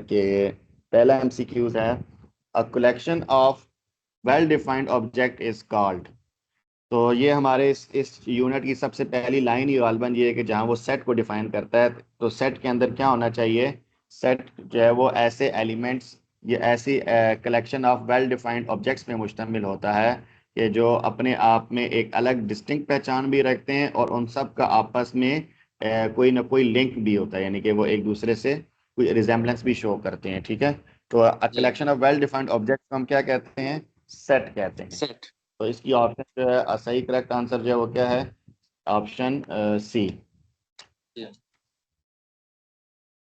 कि पहला एमसीक्यूज है, a collection of well defined object is called. तो ये हमारे इस यूनिट की सबसे पहली लाइन ही गालबन ये है कि जहाँ वो सेट को डिफाइन करता है, तो सेट के अंदर क्या होना चाहिए। सेट जो है वो ऐसे एलिमेंट्स, ये ऐसी collection of well defined objects पे मुश्तमिल होता है कि जो अपने आप में एक अलग डिस्टिंक्ट पहचान भी रखते हैं और उन सब का आपस में कोई ना कोई लिंक भी होता है, यानी कि वो एक दूसरे से कोई रिजेम्बलेंस भी शो करते हैं। ठीक है, तो अ जी collection of well defined objects को हम क्या कहते हैं, सेट कहते हैं। सेट। तो इसकी ऑप्शन जो है सही करेक्ट आंसर जो है वो क्या है, ऑप्शन सी। जी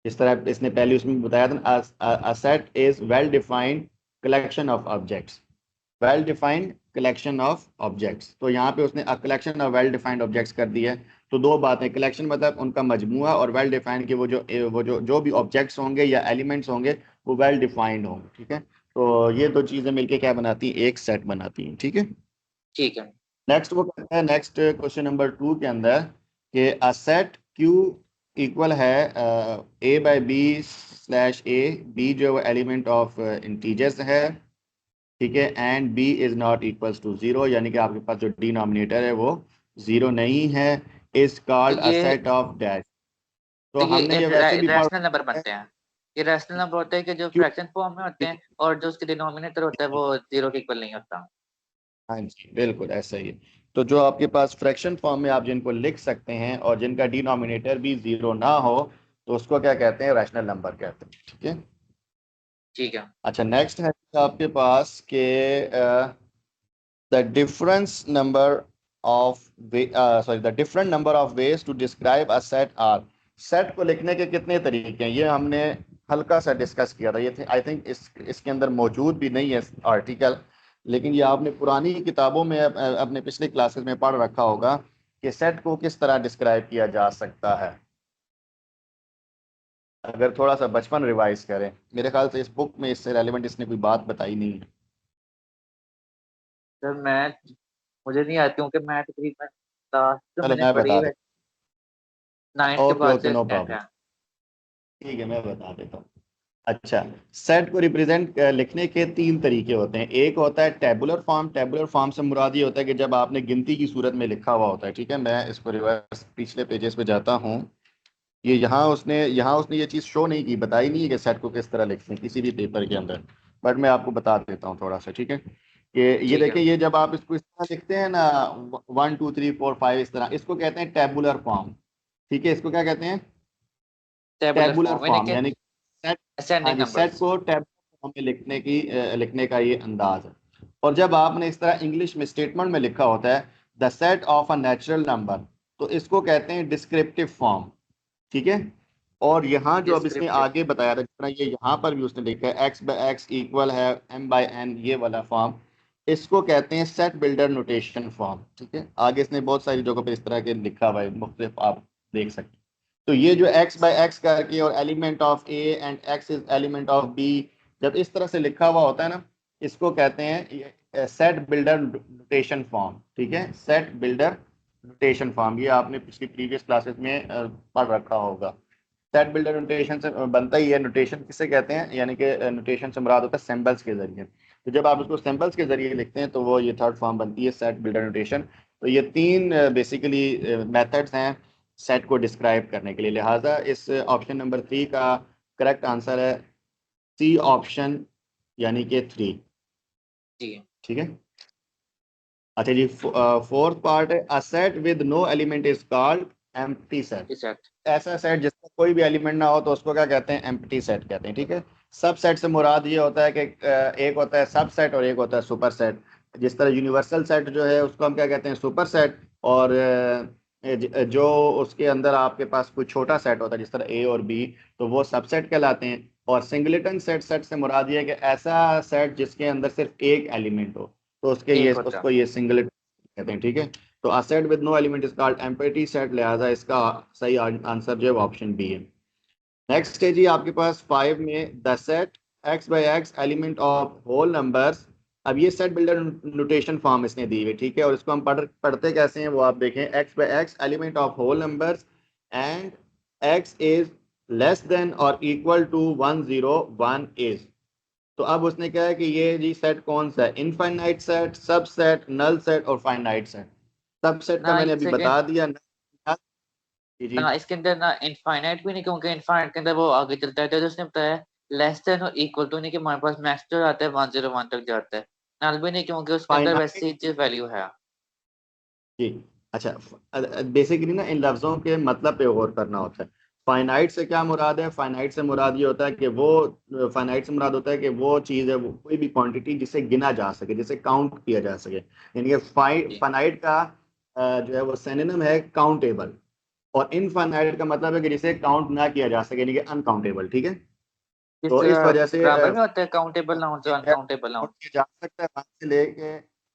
इस तरह इसने पहले उसमें बताया था, a set is well defined collection of objects, well defined collection of objects. तो यहाँ पे उसने a collection of well defined objects कर दिया है। तो दो बातें, कलेक्शन मतलब उनका मजमुआ, और वेल डिफाइंड के वो जो भी ऑब्जेक्ट्स होंगे या एलिमेंट्स होंगे वो वेल डिफाइंड होंगे। ठीक है, तो ये दो चीजें मिलके क्या बनाती हैं, एक सेट बनाती हैं। ठीक है, ठीक है। नेक्स्ट वो कहता है, नेक्स्ट क्वेश्चन नंबर 2 के अंदर कि अ सेट क्यू इक्वल है A by B slash A, B जो है एलिमेंट ऑफ इंटीजर्स है। ठीक है, and B is not equals to zero, यानी कि आपके पास जो डिनोमिनेटर है वो जीरो नहीं है, इज तो कॉल्ड अ ये सेट ऑफ डैश। तो तो ये हमने ये वैसे भी रैशनल नंबर पढ़ा है बनते हैं। ये रैशनल नंबर होते हैं कि जो क्यों। फ्रैक्शन फॉर्म में होते हैं और जो उसके डिनोमिनेटर होता है वो जीरो के इक्वल नहीं होता। हाँ जी, बिल्कुल ऐसा ही है। तो जो आपके पास फ्रैक्शन फॉर्म में आप जिनको लिख सकते हैं और जिनका डिनोमिनेटर भी जीरो ना हो, तो उसको क्या कहते हैं, रैशनल नंबर कहते हैं। ठीक है, ठीक है। अच्छा नेक्स्ट है आपके पास के the difference number of sorry the different number of ways to describe a set are. Set को लिखने के कितने तरीके हैं, ये हमने हल्का सा डिस्कस किया था। ये आई थिंक इसके अंदर मौजूद भी नहीं है आर्टिकल, लेकिन ये आपने पुरानी किताबों में अपने पिछले क्लासेस में पढ़ रखा होगा कि सेट को किस तरह डिस्क्राइब किया जा सकता है। अगर थोड़ा सा बचपन रिवाइज करें, मेरे ख्याल से इस बुक में इससे रेलिवेंट इसने कोई बात बताई नहीं है। सर मैथ मुझे नहीं आती हूँ कि मैथ तकरीबन क्लास तो चलो मैंने मैं पढ़ी बता है देता नाइन्थ के हूँ, ओके बाद ओके से नो टेंथ प्रॉब्लम। है। ठीक है, मैं बता देता हूँ। अच्छा, सेट को रिप्रेजेंट लिखने के तीन तरीके होते हैं। एक होता है टेबुलर फॉर्म। टेबुलर फॉर्म से मुराद ये होता है कि जब आपने गिनती की सूरत में लिखा हुआ होता है। ठीक है, मैं इसको रिवर्स पिछले पेजेस पे जाता हूँ। ये यहाँ उसने ये चीज़ शो नहीं की, बताई नहीं है कि सेट को किस तरह लिखते हैं किसी भी पेपर के अंदर, बट मैं आपको बता देता हूँ थोड़ा सा। ठीक है, कि ये ठीक है। देखिए, ये जब आप इसको इस तरह लिखते हैं ना, 1 2 3 4 5 इस तरह, इसको कहते हैं टेबुलर फॉर्म। ठीक है, इसको क्या कहते हैं, टेबुलर टेबुलर फॉर्म यानी फॉर्म, कि यानी सेट। हाँ असेंडिंग जी, सेट नंबर्स। को टेबुलर फॉर्म में लिखने का ये अंदाज है। और जब आपने इस तरह इंग्लिश में स्टेटमेंट में लिखा होता है the set of a natural number, तो इसको कहते हैं डिस्क्रिप्टिव फॉर्म। ठीक है, और यहाँ जो अब इसने डिस्क्रिप्टिव। आगे बताया था, जिस तरह ये यहाँ पर भी उसने लिखा है एक्स बाय एक्स इक्वल है एम बाय एन, ये वाला फॉर्म, इसको कहते हैं सेट बिल्डर नोटेशन फॉर्म। ठीक है, आगे इसने बहुत सारी जगहों पर इस तरह के लिखा हुआ है, मुख्तलिफ आप देख सकते हैं। तो ये जो एक्स बाय एक्स करके और element of A and X is element of B, जब इस तरह से लिखा हुआ होता है ना, इसको कहते हैं सेट बिल्डर नोटेशन फॉर्म। ठीक है, सेट बिल्डर नोटेशन फॉर्म, ये आपने पिछली प्रीवियस क्लासेस में पढ़ रखा होगा। सेट बिल्डर नोटेशन से बनता ही है। नोटेशन किसे कहते हैं, यानी कि नोटेशन से मुराद होता है सिंबल्स के जरिए। तो जब आप इसको सिंबल्स के जरिए लिखते हैं तो वो ये थर्ड फॉर्म बनती है, सेट बिल्डर नोटेशन। तो ये तीन बेसिकली मेथड्स हैं सेट को डिस्क्राइब करने के लिए। लिहाजा इस ऑप्शन नंबर 3 का करेक्ट आंसर है सी ऑप्शन, यानी कि 3। जी ठीक है, अच्छा जी, फोर्थ पार्ट है, a set with no element is called empty set. Set. ऐसा सेट जिसका कोई भी एलिमेंट ना हो तो उसको क्या कहते हैं, एम्प्टी सेट कहते हैं। ठीक है, सब सेट से मुराद ये होता है कि एक होता है सब सेट और एक होता है सुपर सेट। जिस तरह यूनिवर्सल सेट जो है उसको हम क्या कहते हैं, सुपर सेट। और जो उसके अंदर आपके पास कोई छोटा सेट होता है जिस तरह ए और बी, तो वो सबसेट कहलाते हैं। और सिंगलेटन सेट, सेट से मुराद ये है कि ऐसा सेट जिसके अंदर सिर्फ एक एलिमेंट हो, तो एक होता है। उसको ये सिंगलेटन कहते हैं। ठीक है, तो a set with no element is called empty set, लिहाजा इसका सही आंसर जो है ऑप्शन बी है। नेक्स्ट है जी आपके पास 5 में, the set X by X element of whole numbers. अब ये सेट बिल्डर नोटेशन फॉर्म इसने दी हुई। ठीक है, और इसको हम पढ़ते कैसे हैं वो आप देखें, X by X element of whole numbers and X is less than और इक्वल टू 101 इज। तो अब उसने कहा है कि ये जी सेट कौन सा है, इनफाइनाइट सेट, सब सेट, नल सेट और फाइनाइट सेट। सब सेट का ना मैंने एक अभी सेकेंड, बता दिया null- जी जी। ना इसके अंदर ना इनफाइनाइट भी नहीं, क्योंकि इनफाइनाइट के अंदर वो आगे चलता है, तो उसने बताया लेस देन और इक्वल टू नहीं, कि हमारे पास मैक्स जो आता है 101 तक जाता है। नल भी नहीं, क्योंकि उसके अंदर फाइनाइट वैसी ही वैल्यू है। जी। अच्छा, बेसिकली ना इन लफ्जों के मतलब पे गौर करना होता है। फाइनाइट से क्या मुराद है, फाइनाइट से मुराद ये होता है कि वो, फाइनाइट से मुराद होता है कि वो चीज़ है, वो कोई भी क्वांटिटी जिसे गिना जा सके, जिसे काउंट किया जा सके। यानी कि जी, फाइनाइट का जो है वो सिनोनिम है काउंटेबल। और इनफाइनाइट का मतलब है कि जिसे काउंट ना किया जा सके, यानी कि अनकाउंटेबल। ठीक है। किस तो इस वजह से ग्रामर में होता है काउंटेबल नाउन से अनकाउंटेबल काउंट नाउन। किया जा सकता है 1 से लेके,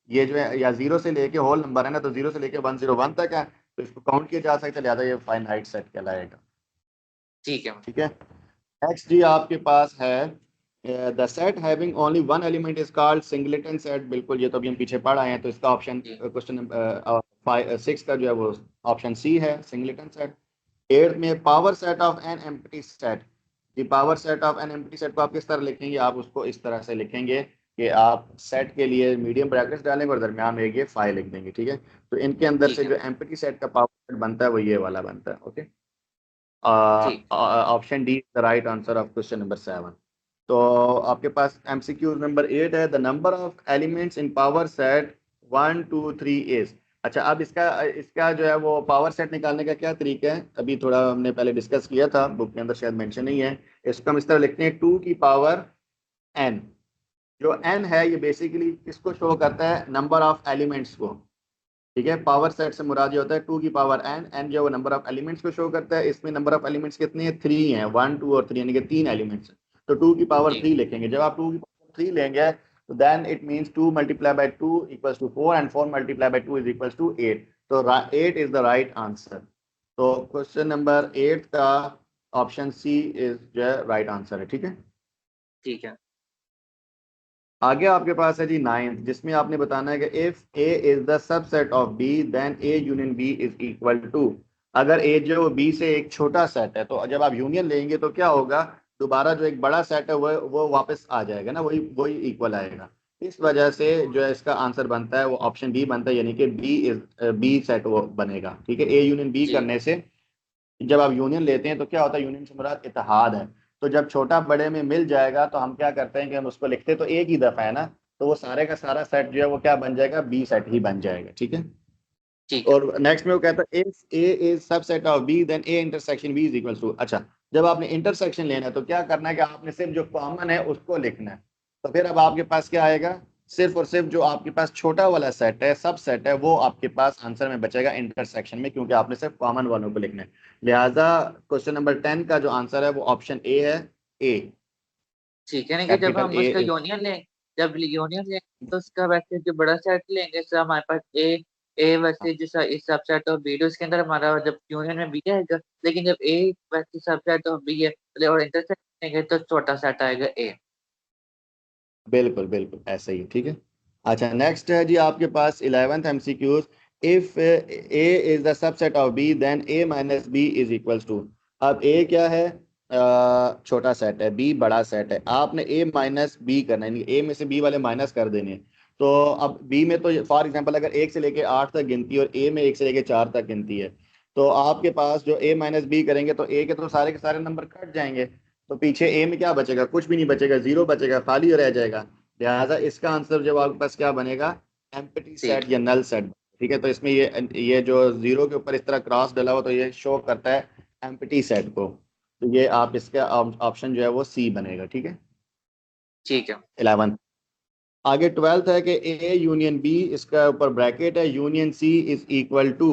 ये जो है या 0 से लेके, होल नंबर है ना, तो 0 से लेके 101 तक है, तो इसको काउंट किया जा सकता है, लिहाजा ये फाइनाइट सेट कहलाएगा। ठीक है। ठीक है। नेक्स्ट जी आपके पास है the set having only one element is called singleton set. बिल्कुल, ये तो अभी हम पीछे पढ़ आए हैं, तो इसका ऑप्शन जी, क्वेश्चन नंबर 6 का जो है वो ऑप्शन सी है, सिंगलेटन सेट। एट्थ में power set of an empty set. The power set of an empty set को आप किस तरह लिखेंगे, आप उसको इस तरह से लिखेंगे कि आप सेट के लिए मीडियम ब्रैकेट्स डालेंगे और दरमियान में एक ये फाइल लिख देंगे। ठीक है। तो इनके अंदर ठीक से है। जो एम्प्टी सेट का पावर सेट बनता है वो ये वाला बनता है। ओके। ठीक। Option D the right answer of question number 7। तो आपके पास एमसीक्यू नंबर 8 है, the number of elements in power set 1 2 3 is. अच्छा, अब इसका इसका जो है वो पावर सेट निकालने का क्या तरीका है, अभी थोड़ा हमने पहले डिस्कस किया था, बुक के अंदर शायद मेंशन नहीं है। इसको हम इस तरह लिखते हैं 2 की पावर n। जो n है ये बेसिकली किसको शो करता है, नंबर ऑफ एलिमेंट्स को। ठीक है। पावर सेट से मुराद ये होता है 2 की पावर n। n जो है वो नंबर ऑफ एलिमेंट्स को शो करता है। इसमें नंबर ऑफ एलिमेंट्स कितने हैं, 3 हैं, 1 2 और 3, यानी कि 3 एलिमेंट्स हैं। तो 2 की पावर जी, 3 लिखेंगे। जब आप 2 की पावर 3 लेंगे तो then it means 2 multiply by 2 equals to 4 and 4 multiply by 2 is equals to 8। तो 8 इज द राइट आंसर। तो क्वेश्चन नंबर 8 का ऑप्शन सी इज जो है राइट आंसर है। ठीक है। ठीक है। आगे आपके पास है जी 9th, जिसमें आपने बताना है कि if A is the subset of B then A union B is equal to. अगर ए जो बी से एक छोटा सेट है, तो जब आप यूनियन लेंगे तो क्या होगा, दोबारा जो एक बड़ा सेट है वो वापस आ जाएगा ना, वही वही इक्वल आएगा। इस वजह से जो है इसका आंसर बनता है वो ऑप्शन बी बनता है, यानी कि बी सेट वो बनेगा। ठीक है। ए यूनियन बी जी, करने से जब आप यूनियन लेते हैं तो क्या होता है, यूनियन से मुराद इत्तेहाद है। तो जब छोटा बड़े में मिल जाएगा तो हम क्या करते हैं कि हम उसको लिखते तो एक ही दफा है ना, तो वो सारे का सारा सेट जो है वो क्या बन जाएगा, बी सेट ही बन जाएगा। ठीक है। ठीक है। और नेक्स्ट में वो कहता है if A is subset of B then A intersection B is equal to. अच्छा, जब आपने इंटरसेक्शन लेना है तो क्या करना है कि आपने सिर्फ जो कॉमन है उसको लिखना है। तो फिर अब आपके पास क्या आएगा, सिर्फ और सिर्फ जो आपके पास छोटा वाला सेट है, सब सेट है, वो आपके पास आंसर में बचेगा इंटरसेक्शन में, क्योंकि आपने सिर्फ कॉमन वालों को लिखना है। लिहाजा क्वेश्चन नंबर 10 का जो आंसर है वो ऑप्शन ए है। ए, ठीक है, नहीं कि जब कैपिटल हम ए उसका इज। यूनियन लें, जब यूनियन लेंगे तो उसका वैसे जो बड़ा सेट लेंगे, जैसे हमारे पास ए वैसे जैसा इस सबसेट ऑफ बी, तो इसके अंदर हमारा जब यूनियन में बी आएगा, लेकिन जब ए वैसे सबसेट ऑफ बी है और इंटरसेक्ट लेंगे तो छोटा सेट आएगा ए। बिल्कुल बिल्कुल ऐसे ही। ठीक है। अच्छा, नेक्स्ट है जी आपके पास 11th MCQs. If A is the subset of B then A minus B is equals to. अब ए क्या है, छोटा सेट है, बी बड़ा सेट है, आपने ए माइनस बी करना है, ए में से बी वाले माइनस कर देने हैं। तो अब बी में तो फॉर एग्जांपल अगर 1 से लेके 8 तक गिनती है और ए में 1 से लेके 4 तक गिनती है, तो आपके पास जो ए माइनस बी करेंगे तो ए के सारे नंबर कट जाएंगे। तो पीछे ए में क्या बचेगा, कुछ भी नहीं बचेगा, जीरो बचेगा, खाली रह जाएगा। लिहाजा इसका आंसर जब आपके पास क्या बनेगा, एम्प्टी ठीक सेट है। या नल सेट। ठीक है। तो इसमें ये जो जीरो के ऊपर इस तरह क्रॉस डला हो तो ये शो करता है एम्प्टी सेट को। तो ये आप इसका ऑप्शन जो है वो सी बनेगा। ठीक है। ठीक है। 11th। आगे 12th है कि ए यूनियन बी, इसका ऊपर ब्रैकेट है, union C is equal to.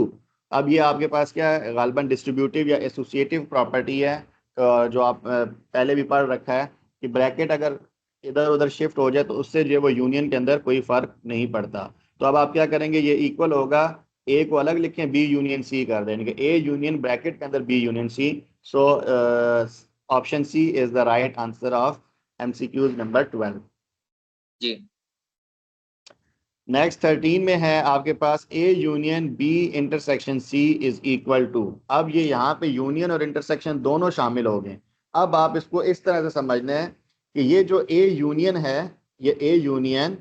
अब ये आपके पास क्या है, गालबन डिस्ट्रीब्यूटिव या एसोसिएटिव प्रॉपर्टी है, जो आप पहले भी पढ़ रखा है कि ब्रैकेट अगर इधर उधर शिफ्ट हो जाए तो उससे जो है वो यूनियन के अंदर कोई फर्क नहीं पड़ता। तो अब आप क्या करेंगे, ये इक्वल होगा, ए को अलग लिखें, बी यूनियन सी कर देंगे, ए यूनियन ब्रैकेट के अंदर B union C. So option C is the right answer of MCQs number 12। जी, नेक्स्ट 13 में है आपके पास A union B intersection C is equal to. अब ये यहाँ पे यूनियन और इंटरसेक्शन दोनों शामिल हो गए। अब आप इसको इस तरह से समझना है कि ये जो ए यूनियन है, ये ए यूनियन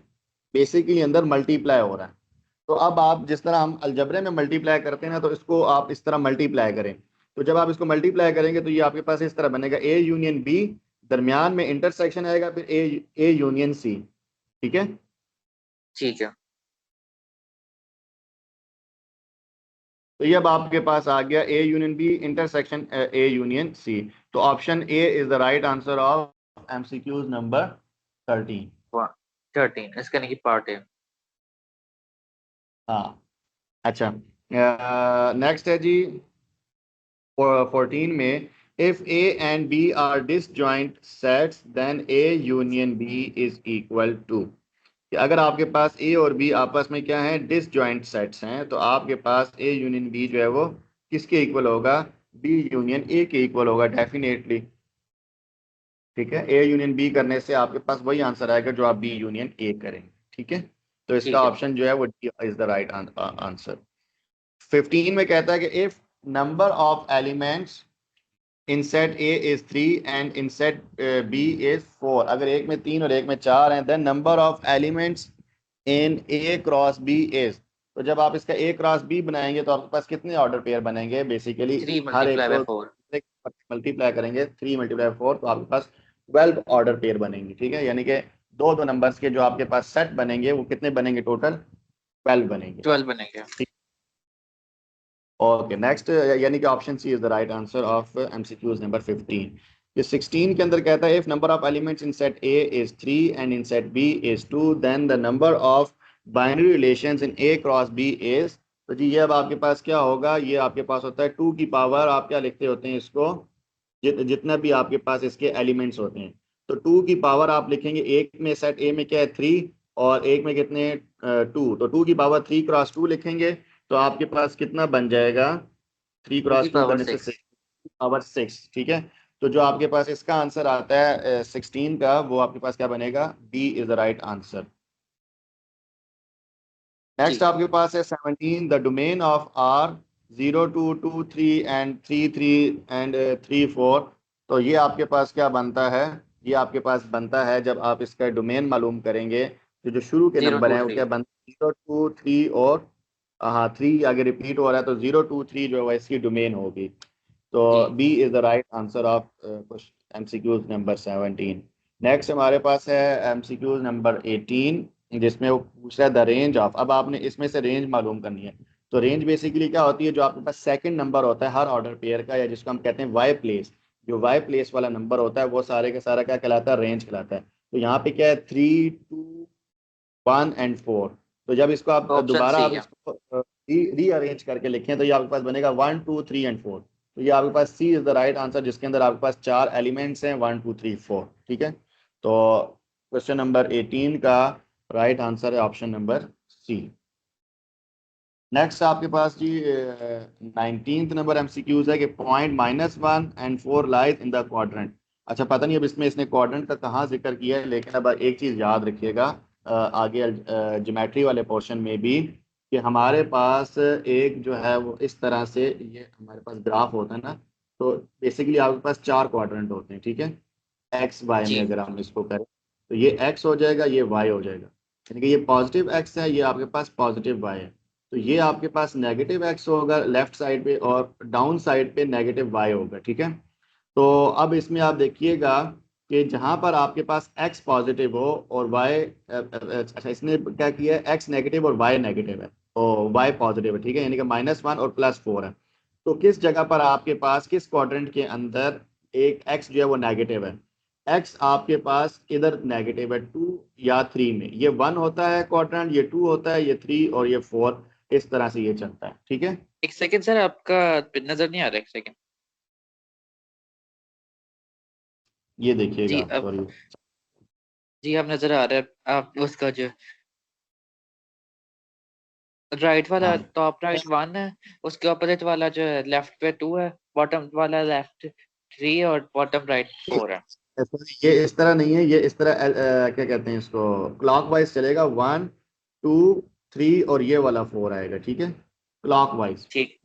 बेसिकली अंदर मल्टीप्लाई हो रहा है। तो अब आप जिस तरह हम अलजबरे में मल्टीप्लाई करते हैं ना, तो इसको आप इस तरह मल्टीप्लाई करें। तो जब आप इसको मल्टीप्लाई करेंगे तो ये आपके पास इस तरह बनेगा, ए यूनियन बी, दरमियान में इंटरसेक्शन आएगा, फिर ए यूनियन सी। ठीक है। ठीक है। तो ये अब आपके पास आ गया A union B intersection A union C. तो option A is the right answer of MCQs number 13। 13 इसका नहीं पार्ट है। हाँ। अच्छा, नेक्स्ट है जी 14 में, if A and B are disjoint sets then A union B is equal to. अगर आपके पास ए और बी आपस में क्या है, डिसजॉइंट सेट्स हैं, तो आपके पास ए यूनियन बी जो है वो किसके इक्वल होगा, बी यूनियन ए के इक्वल होगा डेफिनेटली। ठीक है, ए यूनियन बी करने से आपके पास वही आंसर आएगा जो आप बी यूनियन ए करेंगे। ठीक है, तो इसका ठीक है। ऑप्शन जो है वो D is the right answer. 15 में कहता है कि if number of elements in set A is 3 and in set B is 4। अगर एक में 3 और एक में 4 हैं, then number of elements in A cross B is. तो जब आप इसका ए क्रॉस बी बनाएंगे तो आपके पास कितने ऑर्डर पेयर बनेंगे, बेसिकली 3 हर एक मल्टीप्लाई बाय को 4। मल्टीप्लाई करेंगे, 3 मल्टीप्लाई 4, तो आपके पास 12 ऑर्डर पेयर बनेंगे। ठीक है, यानी कि दो दो नंबर्स के जो आपके पास सेट बनेंगे वो कितने बनेंगे, टोटल 12 बनेंगे। 12 बनेंगे। ओके, नेक्स्ट, यानी कि option C is the right answer of MCQs number 15। ये 16 के अंदर कहता है if number of elements in set A is 3 and in set B is 2 then the number of binary relations in A cross B is. तो जी ये अब आपके पास क्या होगा, ये आपके पास होता है 2 की पावर, आप क्या लिखते होते हैं इसको, जितना भी आपके पास इसके एलिमेंट्स होते हैं, तो 2 की पावर आप लिखेंगे। एक में सेट ए में क्या है 3, और एक में कितने 2, तो 2 की पावर 3 क्रॉस 2 लिखेंगे, तो आपके पास कितना बन जाएगा, 3 2 की क्रॉस 2 पावर करने से 6। 6 पावर 6। ठीक है, तो जो आपके पास इसका आंसर आता है 16 का, वो आपके पास क्या बनेगा, D is the right answer. Next ठीक है। आपके पास है 17, the domain of R 0 2 2 3 and 3 3 and 3 4। तो ये आपके पास क्या बनता है, ये आपके पास बनता है जब आप इसका डोमेन मालूम करेंगे, तो जो शुरू के 0 नंबर 2 हैं वो 3। क्या बनते हैं, 0 2 3, और हाँ 3 आगे रिपीट हो रहा है, तो 0 2 3 जो है इसकी डोमेन होगी। तो जी। B is the right answer of MCQs number 17। Next हमारे पास है एमसीक्यूज नंबर 18, जिसमें वो पूछ रहा है द रेंज ऑफ। अब आपने इसमें से रेंज मालूम करनी है। तो रेंज बेसिकली क्या होती है, जो आपके पास सेकंड नंबर होता है हर ऑर्डर पेयर का, या जिसको हम कहते हैं वाई प्लेस, जो वाई प्लेस वाला नंबर होता है वो सारे का सारा क्या कहलाता है, रेंज कहलाता है। तो यहाँ पे क्या है 3 2 1 एंड 4। तो जब इसको आप ऑप्शन दोबारा सी आप है। इसको रीअरेंज करके लिखें, तो ये आपके पास बनेगा 1 2 3 एंड 4। तो ये आपके पास सी इज द राइट आंसर, जिसके अंदर आपके पास 4 एलिमेंट्स हैं, 1 2 3 4। ठीक है, तो क्वेश्चन नंबर 18 का राइट आंसर है ऑप्शन नंबर सी। नेक्स्ट आपके पास जी 19th नंबर एमसीक्यूज है कि point -1 and 4 lies in the quadrant. अच्छा, पता नहीं अब इसमें इसने क्वाड्रेंट का कहाँ जिक्र किया है, लेकिन अब एक चीज़ याद रखिएगा, आगे ज्योमेट्री वाले पोर्शन में भी, कि हमारे पास एक जो है वो इस तरह से, ये हमारे पास ग्राफ होता है ना, तो बेसिकली आपके पास 4 क्वाड्रेंट होते हैं। ठीक है, एक्स वाई में जी। अगर हम इसको करें, तो ये एक्स हो जाएगा, ये वाई हो जाएगा, यानी कि ये पॉजिटिव एक्स है, ये आपके पास पॉजिटिव वाई है। तो ये आपके पास नेगेटिव एक्स होगा लेफ्ट साइड पे, और डाउन साइड पे नेगेटिव वाई होगा। ठीक है, तो अब इसमें आप देखिएगा कि जहां पर आपके पास एक्स पॉजिटिव हो और वाई, अच्छा इसने क्या किया है, एक्स नेगेटिव और वाई नेगेटिव है, और वाई पॉजिटिव है। ठीक है, यानी कि -1 और +4 है। तो किस जगह पर आपके पास, किस क्वाड्रेंट के अंदर एक एक्स जो है वो नेगेटिव है, एक्स आपके पास इधर नेगेटिव है 2 या 3 में, ये 1 होता है क्वाड्रेंट, ये 2 होता है, ये 3, और ये 4, इस तरह से ये चलता है। ठीक है, एक सेकंड सर, आपका नजर नहीं आ रहा, एक सेकंड। ये जी देखिएगा, अब। सॉरी। जी अब नजर आ रहा है आप उसका जो राइट वाला हाँ, टॉप राइट 1 है, उसके अपोजिट वाला जो है लेफ्ट पे 2 है, बॉटम वाला लेफ्ट 3 और बॉटम राइट 4 है। ये इस तरह नहीं है, ये इस तरह क्या कहते हैं इसको, क्लॉकवाइज चलेगा, 1 2 3 और ये वाला 4 आएगा, ठीक है, क्लॉकवाइज। ठीक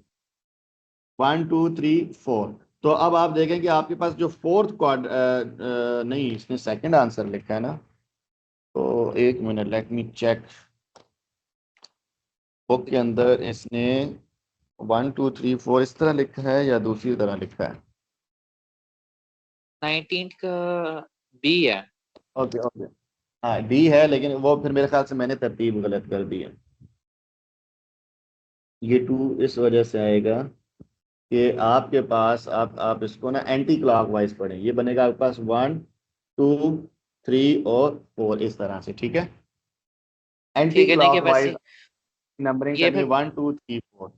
1 2 3 4। तो अब आप देखें कि आपके पास जो फोर्थ क्वाड नहीं, इसने सेकंड आंसर लिखा है ना, तो एक minute, let me check. Book के अंदर इसने 1 2 3 4 इस तरह लिखा है या दूसरी तरह लिखा है? 19 का बी है। ओके ओके, हाँ डी है, लेकिन वो फिर मेरे ख्याल से मैंने तरतीब गलत कर दी है। ये 2 इस वजह से आएगा कि आपके पास आप इसको ना एंटी क्लॉकवाइज पढ़ें, ये बनेगा आपके पास 1 2 3 और 4 इस तरह से, ठीक है। एंटी ठीक है नहीं कि क्लॉकवाइज वैसे नंबरिंग ये करनी है, फिर 1 2 3 4।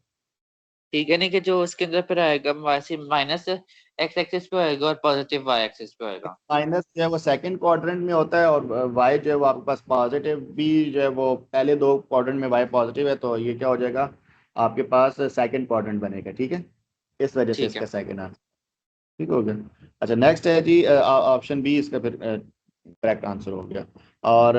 ठीक है नहीं कि जो उसके अंदर फिर आएगा वैसे माइनस एक्स एक्सिस पे आएगा और पॉजिटिव वाई एक्सिस पे आएगा। माइनस जो है वो सेकंड क्वाड्रेंट में होता है, और वाई जो है वो आपके पास पॉजिटिव भी जो है वो पहले दो क्वाड्रेंट में वाई पॉजिटिव है, तो ये क्या हो जाएगा आपके पास सेकंड क्वाड्रेंट बनेगा, ठीक है। इस वजह से ठीक इसका है सेकंड आंसर ठीक हो गया। अच्छा नेक्स्ट है जी, ऑप्शन बी इसका फिर करेक्ट आंसर हो गया। और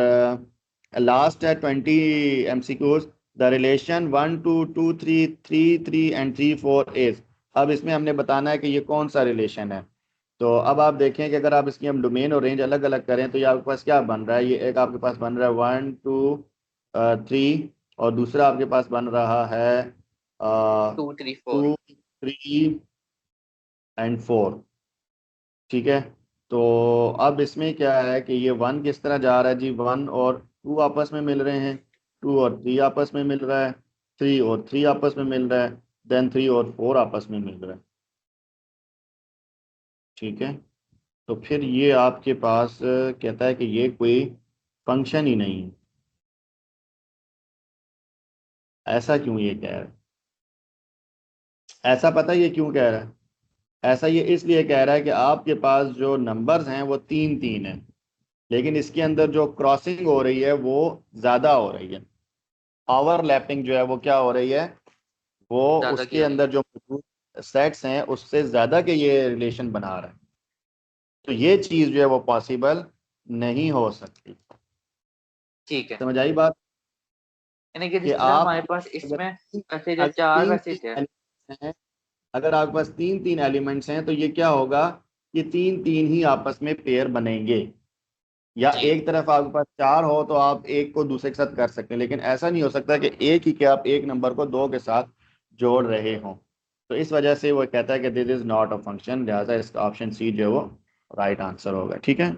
लास्ट है 20 MCQs। The relation 1 2 2 3 3 3 and 3 4 is. अब इसमें हमने बताना है कि ये कौन सा रिलेशन है। तो अब आप देखें कि अगर आप इसकी हम डोमेन और रेंज अलग अलग करें तो ये आपके पास क्या बन रहा है, ये एक आपके पास बन रहा है 1 2 3, और दूसरा आपके पास बन रहा है 2 3 4। 2 3 एंड 4, ठीक है। तो अब इसमें क्या है कि ये 1 किस तरह जा रहा है जी, 1 और 2 आपस में मिल रहे हैं, 2 और 3 आपस में मिल रहा है, 3 और 3 आपस में मिल रहा है, देन 3 और 4 आपस में मिल रहा है, ठीक है। तो फिर ये आपके पास कहता है कि ये कोई फंक्शन ही नहीं है। ऐसा क्यों ये कह रहा है? ऐसा पता है ये क्यों कह रहा है? ऐसा ये इसलिए कह रहा है कि आपके पास जो नंबर्स हैं वो 3 3 है, लेकिन इसके अंदर जो क्रॉसिंग हो रही है वो ज़्यादा हो रही है। ओवरलैपिंग जो है वो क्या हो रही है, वो ज्यादा की उसके हो रही है। अंदर जो मौजूद सेट्स हैं उससे ज़्यादा के ये रिलेशन बना रहा है। तो ये चीज़ जो है वो पॉसिबल नहीं हो सकती। ठीक है समझ आई बात? यानी कि कि जिस तरह आप हमारे पास अगर इसमें ऐसे जो अगर चार तीन तीन वैसे थे। एलिमेंट्स हैं, अगर आपके पास 3 3 एलिमेंट्स हैं तो ये क्या होगा, ये 3 3 ही आपस में पेयर बनेंगे। या जी एक तरफ आपके पास 4 हो तो आप एक को दूसरे के साथ कर सकते हैं, लेकिन ऐसा नहीं हो सकता कि एक ही के आप एक नंबर को दो के साथ जोड़ रहे हों। तो इस वजह से वो कहता है कि this is not a function, लिहाजा इसका ऑप्शन सी जो है वो राइट आंसर होगा, ठीक है।